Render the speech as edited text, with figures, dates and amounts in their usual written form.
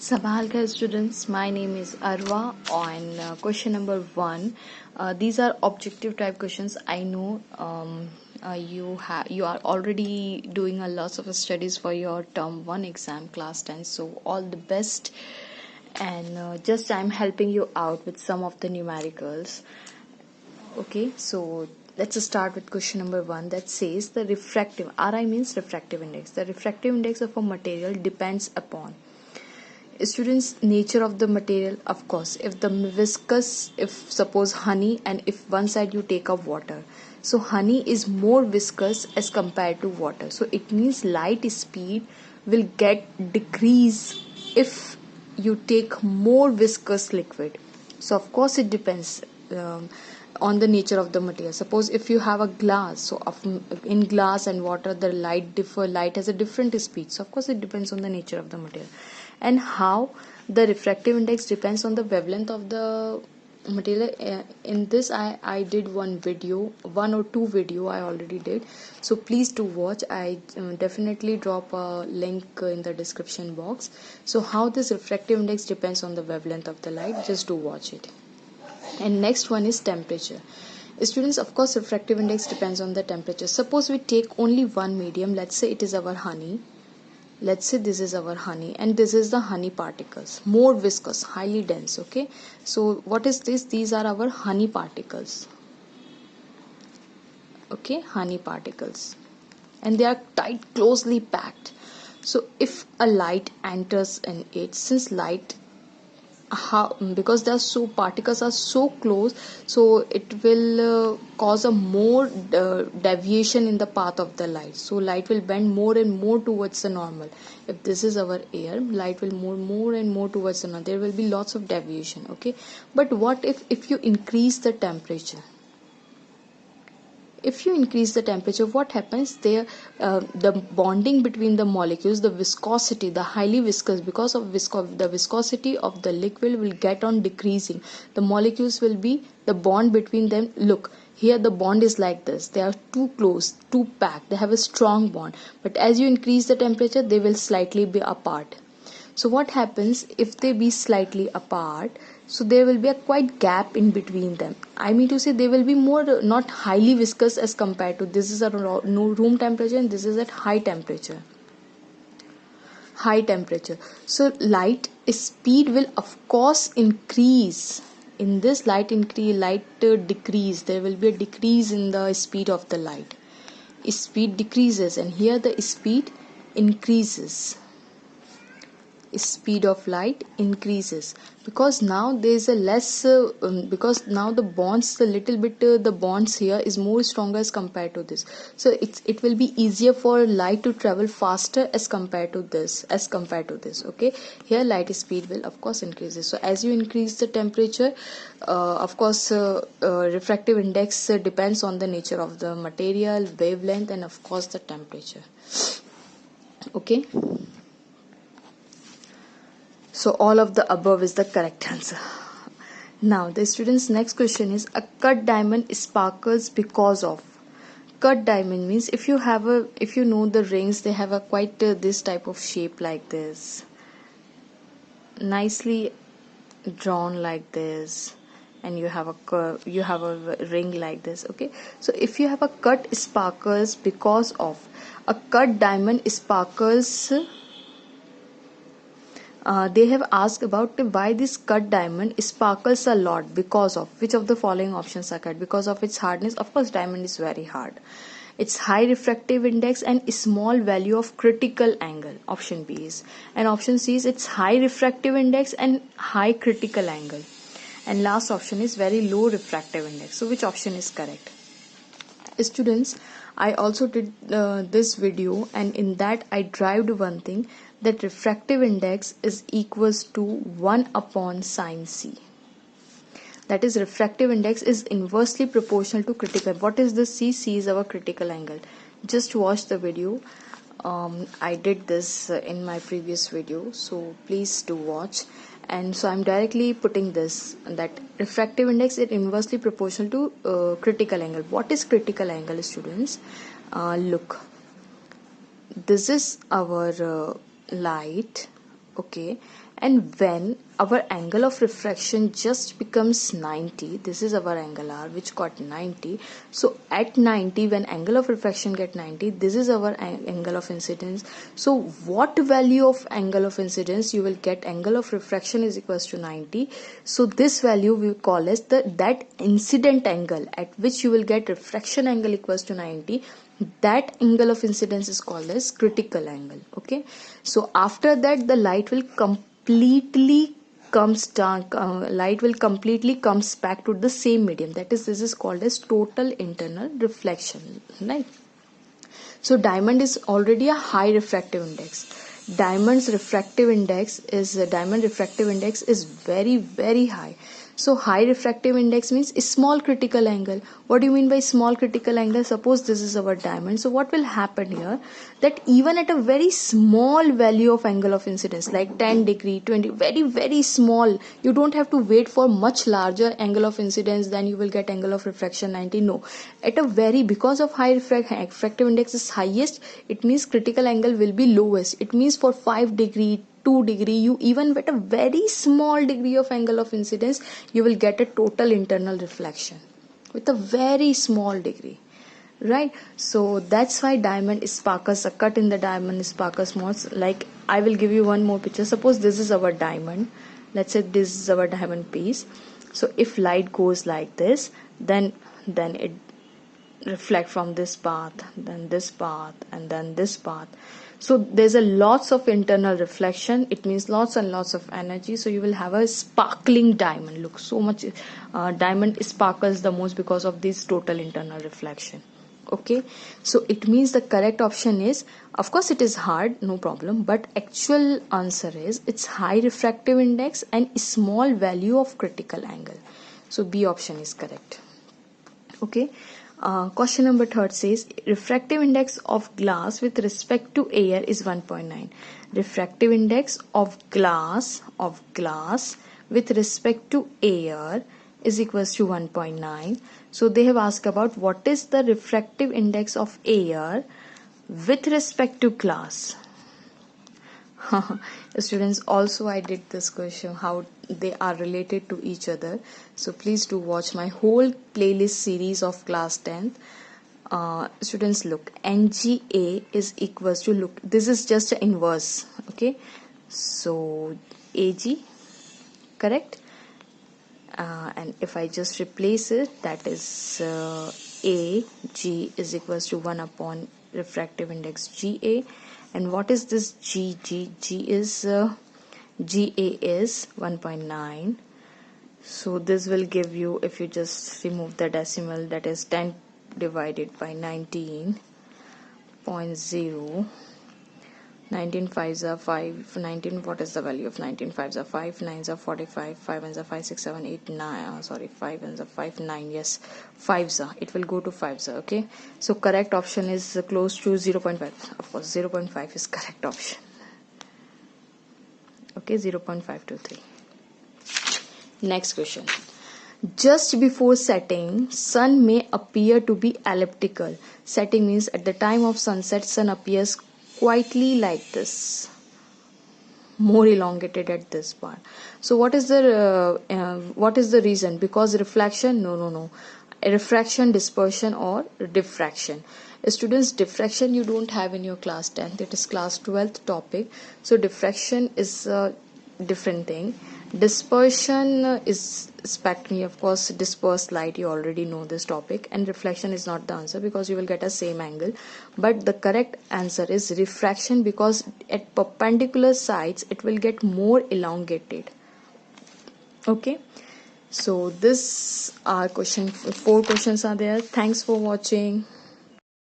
Sabahal Khair students, my name is Arwa. On question number 1, these are objective type questions. I know you are already doing a lot of studies for your term 1 exam class 10, so all the best. And just I'm helping you out with some of the numericals. Okay, so let's start with question number 1 that says the refractive, RI means refractive index. The refractive index of a material depends upon students nature of the material. Of course, if the viscous, if suppose honey, and if one side you take up water, so honey is more viscous as compared to water, so it means light speed will get decrease if you take more viscous liquid. So of course it depends on the nature of the material. Suppose if you have a glass, so in glass and water the light has a different speed, so of course it depends on the nature of the material. And how the refractive index depends on the wavelength of the material. In this I did one or two video I already did, so please do watch. I definitely drop a link in the description box. So how this refractive index depends on the wavelength of the light, just do watch it. And next one is temperature. Students, of course refractive index depends on the temperature. Suppose we take only one medium, let's say it is our honey. Let's say this is our honey and this is the honey particles, more viscous, highly dense. Okay, so what is this? These are our honey particles. Okay, honey particles, and they are tight, closely packed. So if a light enters in it, since light, because the so particles are so close, so it will cause a more deviation in the path of the light, so light will bend more and more towards the normal. If this is our air, light will move more and more towards the normal, there will be lots of deviation. Okay, but what if you increase the temperature? If you increase the temperature, what happens there? The bonding between the molecules, the viscosity, the highly viscous, because of the viscosity of the liquid will get on decreasing. The molecules will be, the bond between them, look here, the bond is like this, they are too close, too packed, they have a strong bond, but as you increase the temperature they will slightly be apart. So what happens if they be slightly apart? So there will be a quite gap in between them. I mean to say they will be more not highly viscous as compared to this is at room temperature and this is at high temperature. High temperature. So light speed will of course increase. In this light decrease, there will be a decrease in the speed of the light. Speed decreases and here the speed increases. Speed of light increases because now there is a less because now the bonds, the little bit the bonds here is more stronger as compared to this, so it will be easier for light to travel faster as compared to this. Okay, here light speed will of course increases. So as you increase the temperature, of course refractive index depends on the nature of the material, wavelength, and of course the temperature. Okay, so all of the above is the correct answer. Now the student's next question is, a cut diamond sparkles because of. Cut diamond means if you know the rings, they have a quite this type of shape like this, nicely drawn like this, and you have a curve, you have a ring like this. Okay, so if you have a cut sparkles because of, a cut diamond sparkles. They have asked about why this cut diamond sparkles a lot, because of which of the following options are correct. Because of its hardness, of course diamond is very hard. Its high refractive index and small value of critical angle, option B is, and option C is its high refractive index and high critical angle, and last option is very low refractive index. So which option is correct? Students, I also did this video, and in that I derived one thing, that refractive index is equals to 1 upon sine C. That is, refractive index is inversely proportional to critical. What is the C? C is our critical angle. Just watch the video. I did this in my previous video, so please do watch. And so I'm directly putting this, that refractive index is inversely proportional to critical angle. What is critical angle, students? Look, this is our light, okay, And when our angle of refraction just becomes 90, this is our angle R which got 90. So at 90, when angle of refraction get 90, this is our angle of incidence. So what value of angle of incidence you will get? Angle of refraction is equals to 90. So this value we call as that incident angle at which you will get refraction angle equals to 90. That angle of incidence is called as critical angle. Okay, so after that the light will completely comes down, light will completely comes back to the same medium, that is, this is called as total internal reflection, right? So diamond is already a high refractive index. Diamond refractive index is very, very high. So high refractive index means a small critical angle. What do you mean by small critical angle? Suppose this is our diamond. So what will happen here? That even at a very small value of angle of incidence, like 10 degree, 20, very, very small, you don't have to wait for much larger angle of incidence, then you will get angle of refraction 90. No. At a very, because of high refractive index is highest, it means critical angle will be lowest. It means for 5 degree, 2 degree, you even get a very small degree of angle of incidence, you will get a total internal reflection with a very small degree, right? So that's why diamond sparkles, a cut in the diamond sparkles more. Like I will give you one more picture. Suppose this is our diamond, let's say this is our diamond piece. So if light goes like this, then it reflect from this path, then this path, and then this path. So there's a lots of internal reflection, it means lots and lots of energy. So you will have a sparkling diamond. Look, so much diamond sparkles the most because of this total internal reflection. Okay, so it means the correct option is, of course it is hard, no problem, but actual answer is it's high refractive index and small value of critical angle. So B option is correct. Okay. Question number 3 says refractive index of glass with respect to air is 1.9. Refractive index of glass with respect to air is equals to 1.9. So they have asked about what is the refractive index of air with respect to glass. Students, also I did this question, how they are related to each other. So please do watch my whole playlist series of class 10th. Students, look, NGA is equals to, look, this is just an inverse. Okay, so AG, correct? And if I just replace it, that is AG is equals to 1 upon refractive index GA. And what is this GG? GA is 1.9. So this will give you, if you just remove the decimal, that is 10 divided by 19.0. 19 5s are 5, 19, what is the value of 19 5s are 5, 9s are 45, 5 ones are 5, 6, 7, 8, 9, sorry, 5 ones are 5, 9, yes, 5s are, it will go to 5s are, okay. So correct option is close to 0.5, of course 0.5 is correct option, okay, 0.523. Next question. Just before setting, sun may appear to be elliptical. Setting means at the time of sunset, sun appears quietly like this, more elongated at this part. So what is the reason? Because reflection? No. Refraction, dispersion, or diffraction. Students, diffraction you don't have in your class 10th, it is class 12th topic. So diffraction is a different thing. Dispersion is spectrum, of course, dispersed light, you already know this topic, and reflection is not the answer because you will get a same angle. But the correct answer is refraction, because at perpendicular sides it will get more elongated. Okay, so this are 4 questions are there. Thanks for watching.